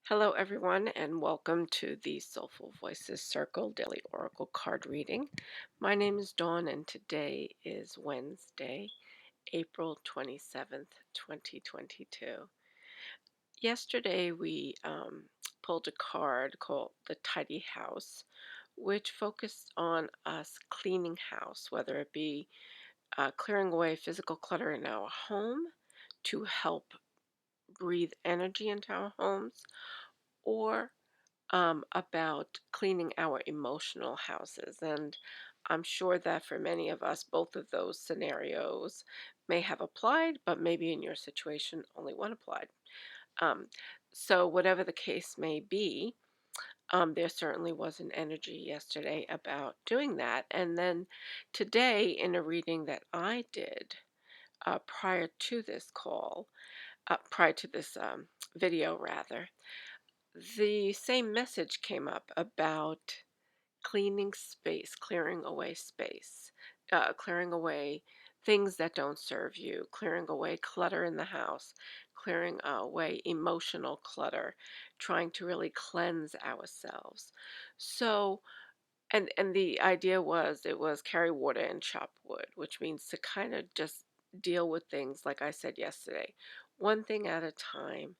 Hello, everyone, and welcome to the Soulful Voices Circle Daily Oracle Card Reading. My name is Dawn, and today is Wednesday, April 27th, 2022. Yesterday, we pulled a card called the Tidy House, which focused on us cleaning house, whether it be clearing away physical clutter in our home to help breathe energy into our homes, or about cleaning our emotional houses. And I'm sure that for many of us, both of those scenarios may have applied, but maybe in your situation, only one applied. Um, so, whatever the case may be, there certainly was an energy yesterday about doing that. And then today, in a reading that I did prior to this call, prior to this video, rather, the same message came up about cleaning space, clearing away space, clearing away things that don't serve you, clearing away clutter in the house, clearing away emotional clutter, trying to really cleanse ourselves. So, and the idea was it was carry water and chop wood, which means to kind of just deal with things like I said yesterday, one thing at a time,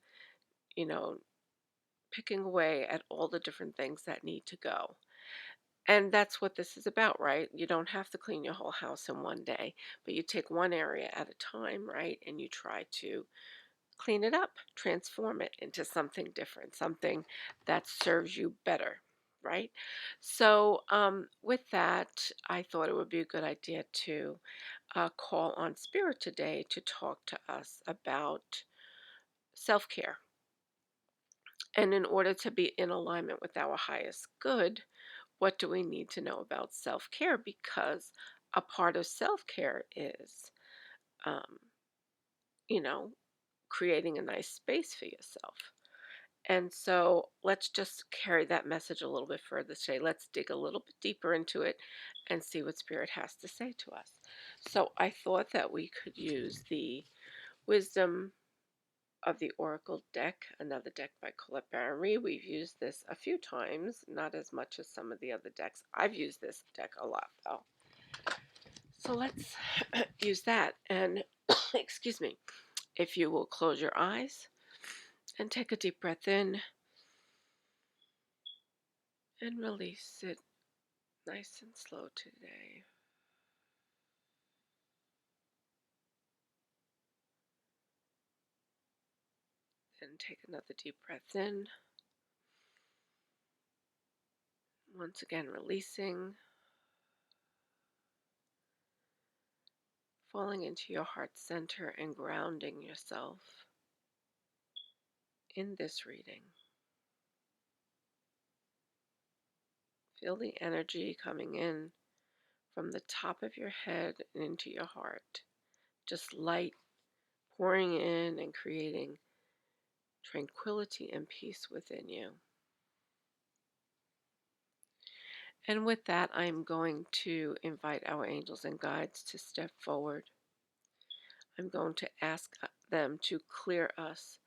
you know, picking away at all the different things that need to go. And that's what this is about, right? You don't have to clean your whole house in one day, but you take one area at a time, right? And you try to clean it up, transform it into something different, something that serves you better, right? So, with that, I thought it would be a good idea to call on Spirit today to talk to us about self care. And in order to be in alignment with our highest good, what do we need to know about self care? Because a part of self care is, um, you know, creating a nice space for yourself. And so let's just carry that message a little bit further today. Let's dig a little bit deeper into it and see what Spirit has to say to us. So I thought that we could use the Wisdom of the Oracle deck, another deck by Colette Barry. We've used this a few times, not as much as some of the other decks. I've used this deck a lot, though. So let's use that. And excuse me, if you will close your eyes and take a deep breath in and release it nice and slow today. And take another deep breath in. Once again, releasing, falling into your heart center and grounding yourself in this reading. Feel the energy coming in from the top of your head and into your heart. Just light pouring in and creating tranquility and peace within you. And with that, I'm going to invite our angels and guides to step forward. I'm going to ask them to clear us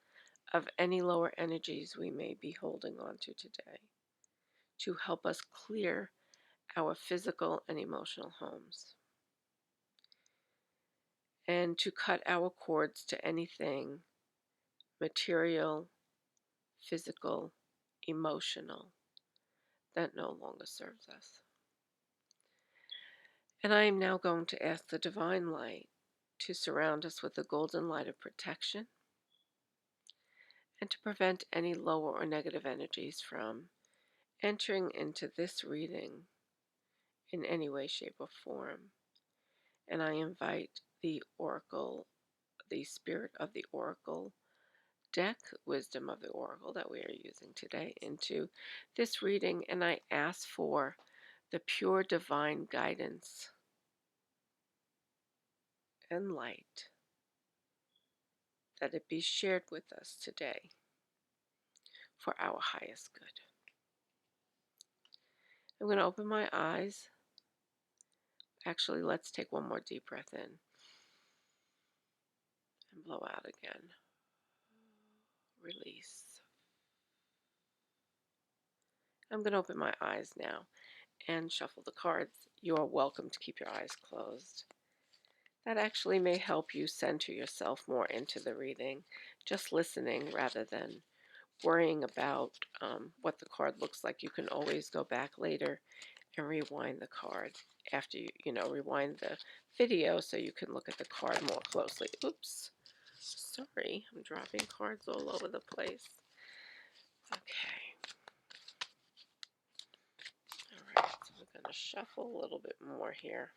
of any lower energies we may be holding on to today, to help us clear our physical and emotional homes, and to cut our cords to anything material, physical, emotional that no longer serves us. And I am now going to ask the divine light to surround us with the golden light of protection and to prevent any lower or negative energies from entering into this reading in any way, shape, or form. And I invite the Oracle, the Spirit of the Oracle deck, Wisdom of the Oracle that we are using today, into this reading, and I ask for the pure divine guidance and light, that it be shared with us today for our highest good. I'm going to open my eyes. Actually, let's take one more deep breath in and blow out again. Release. I'm going to open my eyes now and shuffle the cards. You are welcome to keep your eyes closed. That actually may help you center yourself more into the reading, just listening rather than worrying about what the card looks like. You can always go back later and rewind the card after rewind the video so you can look at the card more closely. Oops, sorry, I'm dropping cards all over the place. Okay, all right, so we're going to shuffle a little bit more here.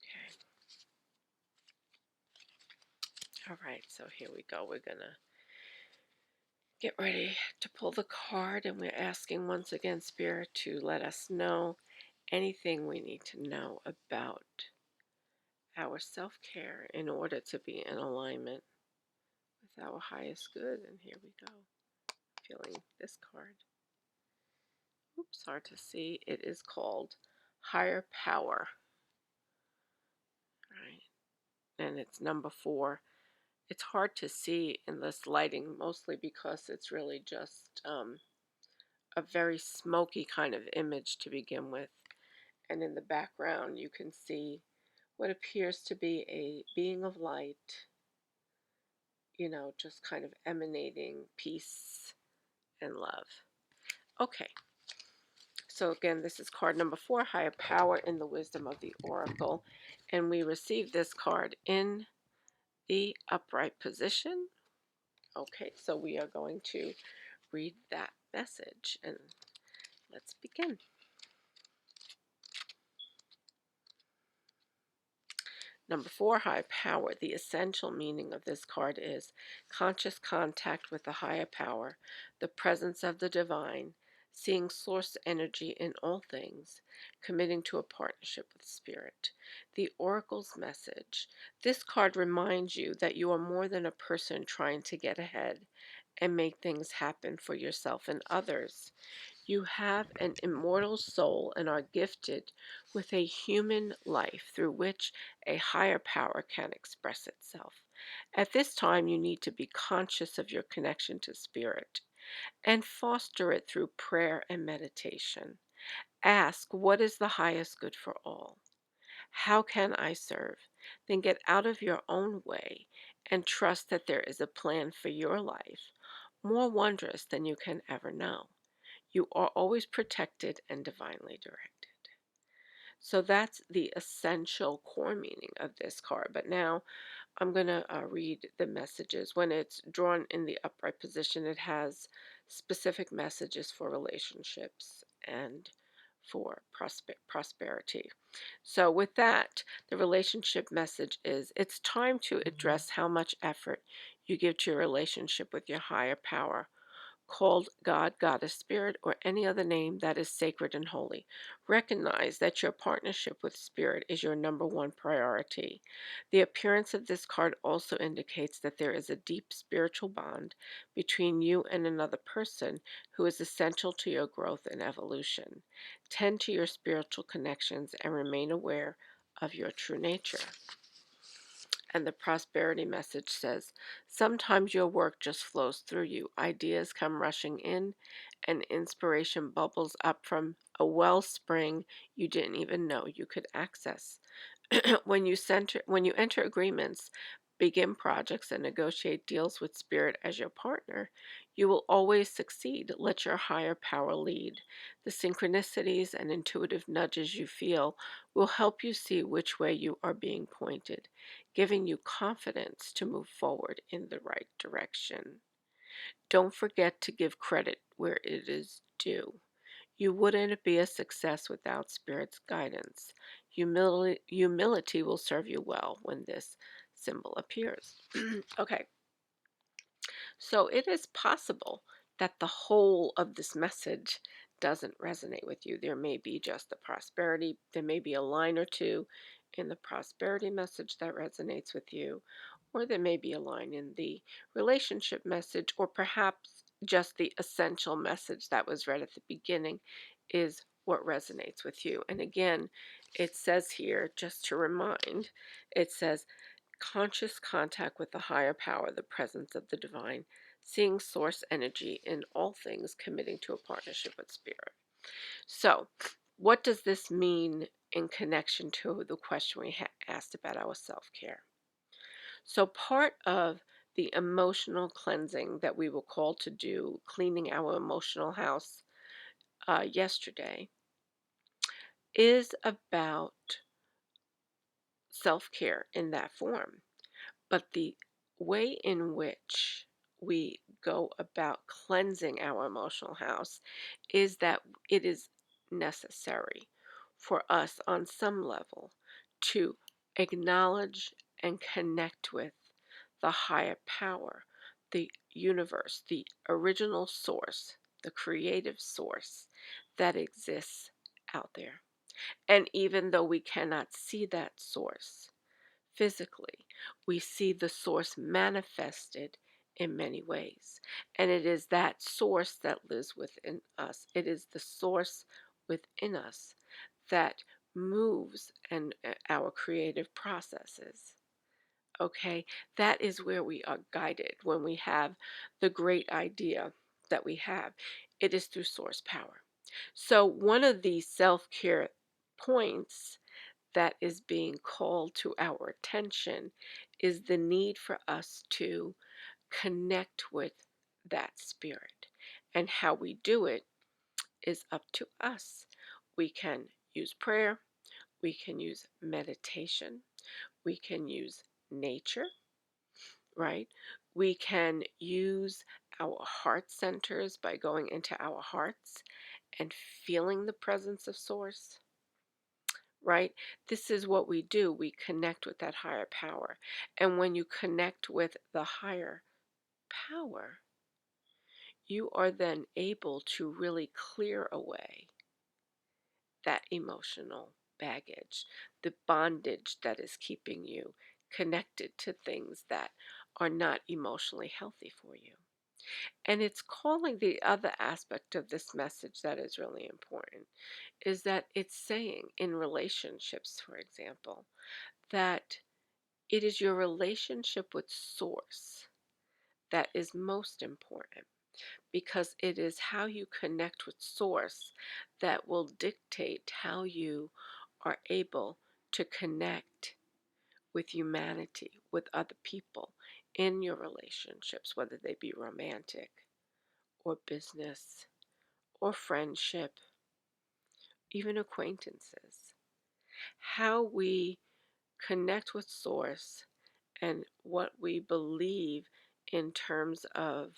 Okay. All right, so here we go. We're going to get ready to pull the card, and we're asking once again, Spirit, to let us know anything we need to know about our self-care in order to be in alignment with our highest good. And here we go. Feeling this card. Oops, hard to see. It is called Higher Power. Right. And it's number 4. It's hard to see in this lighting, mostly because it's really just a very smoky kind of image to begin with. And in the background, you can see what appears to be a being of light, just kind of emanating peace and love. Okay, so again, this is card number 4, Higher Power in the Wisdom of the Oracle. And we received this card in the upright position. Okay, so we are going to read that message, and let's begin. Number 4, high power. The essential meaning of this card is conscious contact with the higher power, the presence of the divine, seeing source energy in all things, committing to a partnership with spirit. The oracle's message. This card reminds you that you are more than a person trying to get ahead and make things happen for yourself and others. You have an immortal soul and are gifted with a human life through which a higher power can express itself. At this time, you need to be conscious of your connection to spirit and foster it through prayer and meditation. Ask, what is the highest good for all? How can I serve? Then get out of your own way and trust that there is a plan for your life, more wondrous than you can ever know. You are always protected and divinely directed. So that's the essential core meaning of this card. But now I'm going to read the messages. When it's drawn in the upright position, it has specific messages for relationships and for prosperity. So with that, the relationship message is it's time to address how much effort you give to your relationship with your higher power, called God, Goddess, Spirit, or any other name that is sacred and holy. Recognize that your partnership with Spirit is your number one priority. The appearance of this card also indicates that there is a deep spiritual bond between you and another person who is essential to your growth and evolution. Tend to your spiritual connections and remain aware of your true nature. And the prosperity message says, sometimes your work just flows through you. Ideas come rushing in, and inspiration bubbles up from a wellspring you didn't even know you could access. When you enter agreements, begin projects, and negotiate deals with spirit as your partner, you will always succeed. Let your higher power lead. The synchronicities and intuitive nudges you feel will help you see which way you are being pointed, giving you confidence to move forward in the right direction. Don't forget to give credit where it is due. You wouldn't be a success without Spirit's guidance. Humility will serve you well when this symbol appears. Okay, so it is possible that the whole of this message doesn't resonate with you. There may be just the prosperity, there may be a line or two in the prosperity message that resonates with you, or there may be a line in the relationship message, or perhaps just the essential message that was read at the beginning is what resonates with you. And again, it says here, just to remind, it says conscious contact with the higher power, the presence of the divine, seeing source energy in all things, committing to a partnership with spirit. So, what does this mean in connection to the question we asked about our self care? So, part of the emotional cleansing that we were called to do, cleaning our emotional house yesterday, is about self care in that form. But the way in which we go about cleansing our emotional house is that it is necessary for us on some level to acknowledge and connect with the higher power, the universe, the original source, the creative source that exists out there. And even though we cannot see that source, physically, we see the source manifested in many ways. And it is that source that lives within us. It is the source within us that moves and our creative processes. Okay, that is where we are guided when we have the great idea that we have. It is through source power. So, one of the self care points that is being called to our attention is the need for us to connect with that spirit. And how we do it is up to us. We can use prayer, we can use meditation, we can use nature, right? We can use our heart centers by going into our hearts and feeling the presence of source, right? This is what we do. We connect with that higher power. And when you connect with the higher power, you are then able to really clear away that emotional baggage, the bondage that is keeping you connected to things that are not emotionally healthy for you. And it's calling the other aspect of this message that is really important is that it's saying in relationships, for example, that it is your relationship with Source that is most important because it is how you connect with Source that will dictate how you are able to connect with humanity, with other people in your relationships, whether they be romantic or business or friendship, even acquaintances. How we connect with Source and what we believe in terms of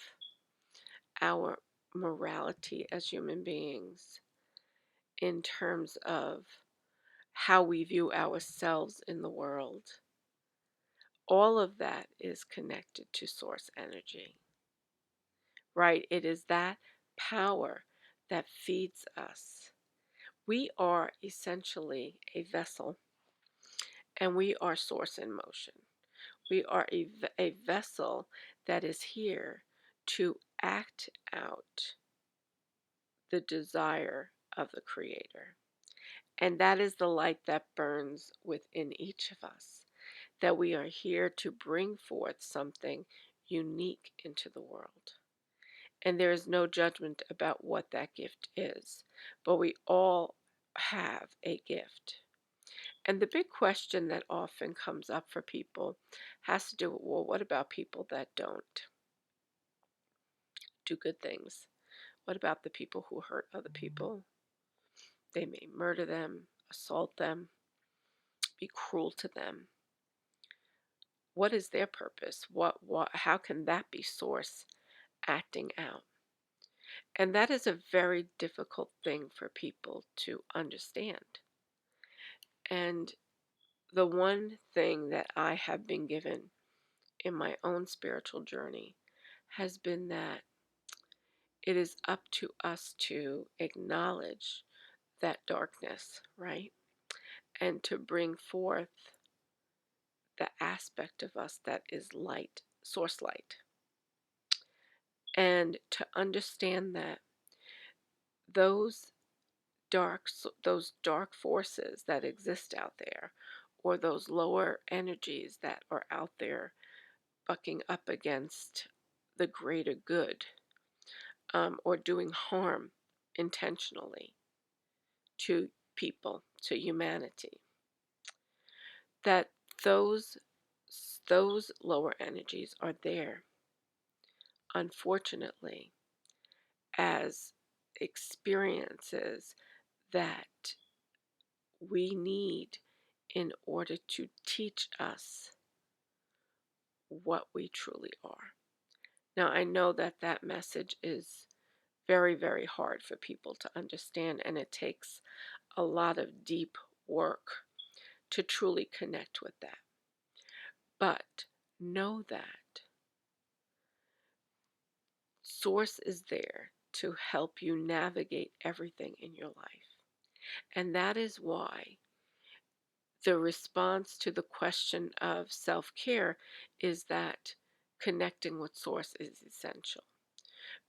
our morality as human beings, in terms of how we view ourselves in the world. All of that is connected to source energy, right? It is that power that feeds us. We are essentially a vessel and we are source in motion. We are a vessel that is here to act out the desire of the Creator. And that is the light that burns within each of us, that we are here to bring forth something unique into the world. And there is no judgment about what that gift is, but we all have a gift. And the big question that often comes up for people has to do with, well, what about people that don't do good things? What about the people who hurt other people? They may murder them, assault them, be cruel to them. What is their purpose? How can that be source acting out? And that is a very difficult thing for people to understand. And the one thing that I have been given in my own spiritual journey has been that it is up to us to acknowledge that darkness, right? and to bring forth the aspect of us that is light, source light, and to understand that those those dark forces that exist out there, or those lower energies that are out there bucking up against the greater good, or doing harm intentionally to people, to humanity, that those those lower energies are there, unfortunately, as experiences that we need in order to teach us what we truly are. Now, I know that that message is very, very hard for people to understand, and it takes a lot of deep work to truly connect with that. But know that Source is there to help you navigate everything in your life. And that is why the response to the question of self care is that connecting with Source is essential.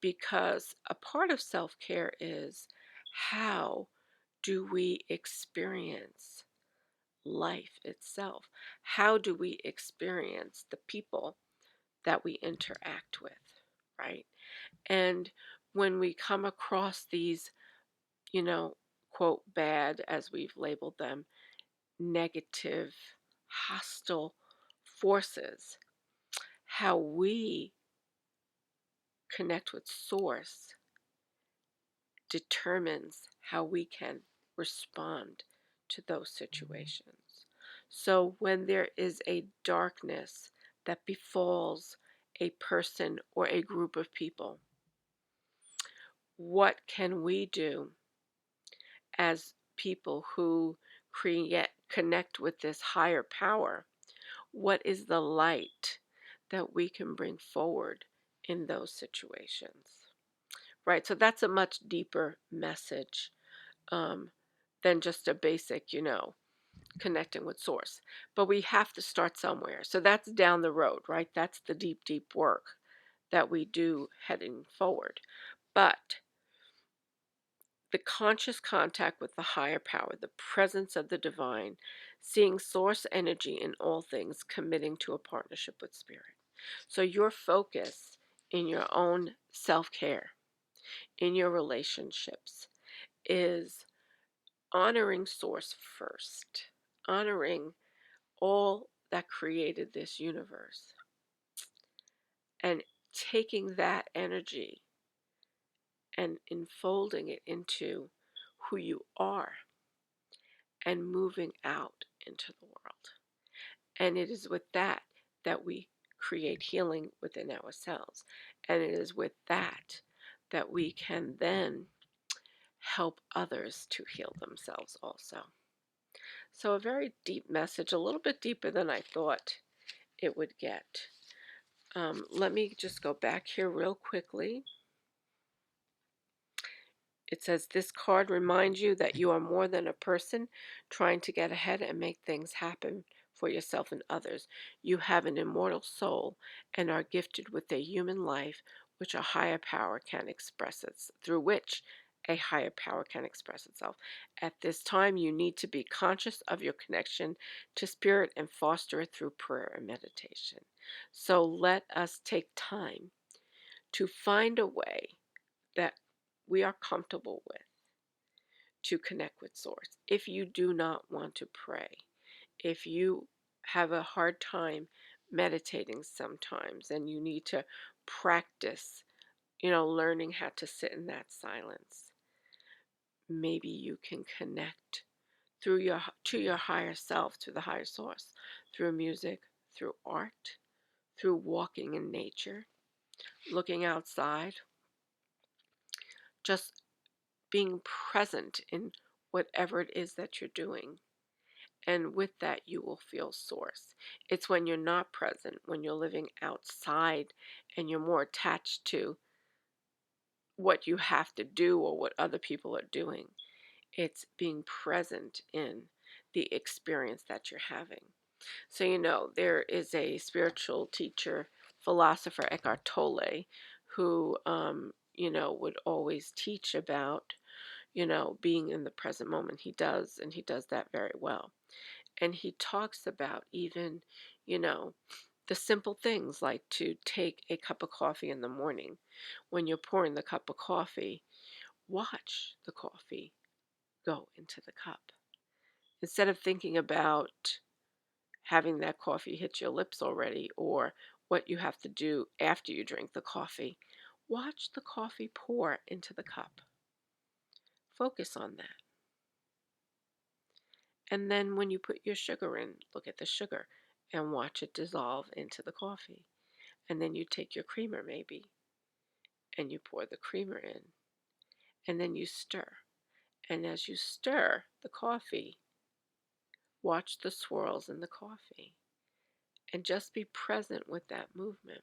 Because a part of self care is, how do we experience life itself? How do we experience the people that we interact with, right? And when we come across these, you know, quote, bad, as we've labeled them, negative, hostile forces, how we connect with Source determines how we can respond to those situations. So when there is a darkness that befalls a person or a group of people, what can we do as people who connect with this higher power? What is the light that we can bring forward in those situations? Right? So that's a much deeper message, um, than just a basic, connecting with Source. But we have to start somewhere. So that's down the road, right? That's the deep, deep work that we do heading forward. But the conscious contact with the higher power, the presence of the divine, seeing Source energy in all things, committing to a partnership with Spirit. So your focus in your own self care, in your relationships, is honoring Source first, honoring all that created this universe, and taking that energy and enfolding it into who you are and moving out into the world. And it is with that that we create healing within ourselves. And it is with that that we can then help others to heal themselves also. So, a very deep message, a little bit deeper than I thought it would get. Let me just go back here real quickly. It says, this card reminds you that you are more than a person trying to get ahead and make things happen for yourself and others. You have an immortal soul and are gifted with a human life which a higher power can express its through which a higher power can express itself. At this time, you need to be conscious of your connection to spirit and foster it through prayer and meditation. So let us take time to find a way that we are comfortable with to connect with Source. If you do not want to pray, if you have a hard time meditating sometimes and you need to practice, learning how to sit in that silence, maybe you can connect to your higher self, to the higher Source, through music, through art, through walking in nature, looking outside, just being present in whatever it is that you're doing. And with that, you will feel Source. It's when you're not present, when you're living outside and you're more attached to what you have to do or what other people are doing. It's being present in the experience that you're having. So, there is a spiritual teacher, philosopher, Eckhart Tolle, who, would always teach about, being in the present moment. He does, and he does that very well. And he talks about even, you know, the simple things like to take a cup of coffee in the morning. When you're pouring the cup of coffee, watch the coffee go into the cup. Instead of thinking about having that coffee hit your lips already or what you have to do after you drink the coffee, watch the coffee pour into the cup. Focus on that. And then when you put your sugar in, look at the sugar and watch it dissolve into the coffee. And then you take your creamer maybe and you pour the creamer in. And then you stir. And as you stir the coffee, watch the swirls in the coffee and just be present with that movement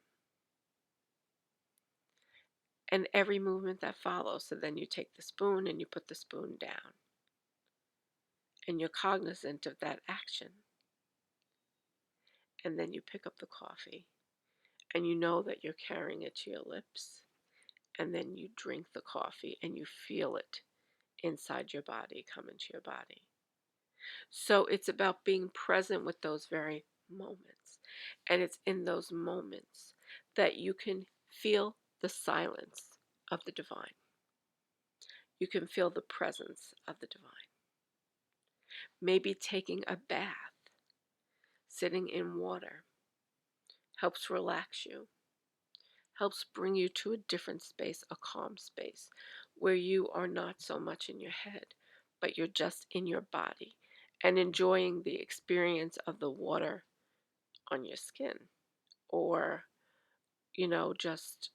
and every movement that follows. So then you take the spoon and you put the spoon down and you're cognizant of that action. And then you pick up the coffee and you know that you're carrying it to your lips. And then you drink the coffee and you feel it inside your body come into your body. So it's about being present with those very moments. And it's in those moments that you can feel the silence of the divine. You can feel the presence of the divine. Maybe taking a bath, sitting in water, helps relax you, helps bring you to a different space, a calm space, where you are not so much in your head, but you're just in your body and enjoying the experience of the water on your skin or, just,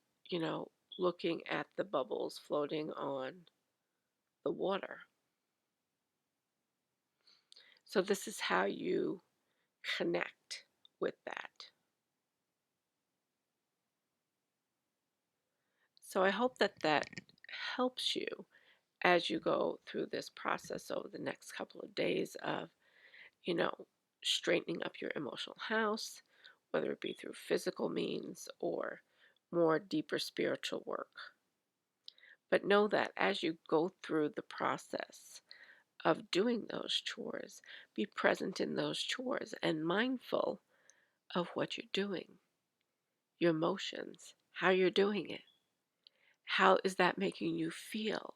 looking at the bubbles floating on the water. So this is how you connect with that. So I hope that that helps you as you go through this process over the next couple of days of, you know, straightening up your emotional house, whether it be through physical means or more deeper spiritual work. But know that as you go through the process of doing those chores, be present in those chores and mindful of what you're doing, your emotions, how you're doing it. How is that making you feel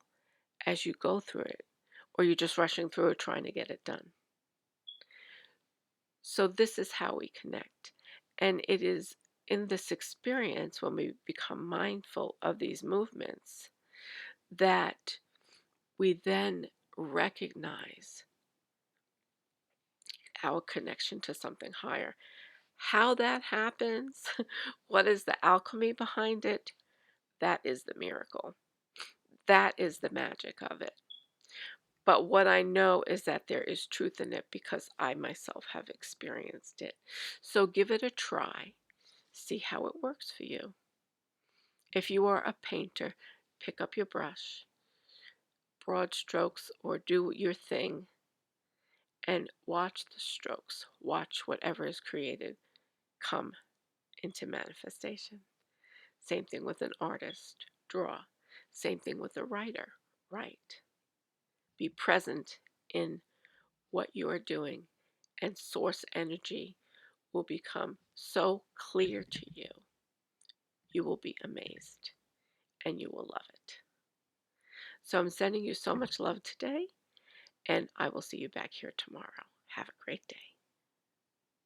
as you go through it? Or you're just rushing through it trying to get it done? So this is how we connect. And it is in this experience when we become mindful of these movements that we then recognize our connection to something higher. How that happens, what is the alchemy behind it, that is the miracle. That is the magic of it. But what I know is that there is truth in it because I myself have experienced it. So give it a try. See how it works for you. If you are a painter, pick up your brush, broad strokes, or do your thing and watch the strokes. Watch whatever is created come into manifestation. Same thing with an artist, draw. Same thing with a writer, write. Be present in what you are doing, and source energy will become so clear to you. You will be amazed and you will love it. So I'm sending you so much love today, and I will see you back here tomorrow. Have a great day.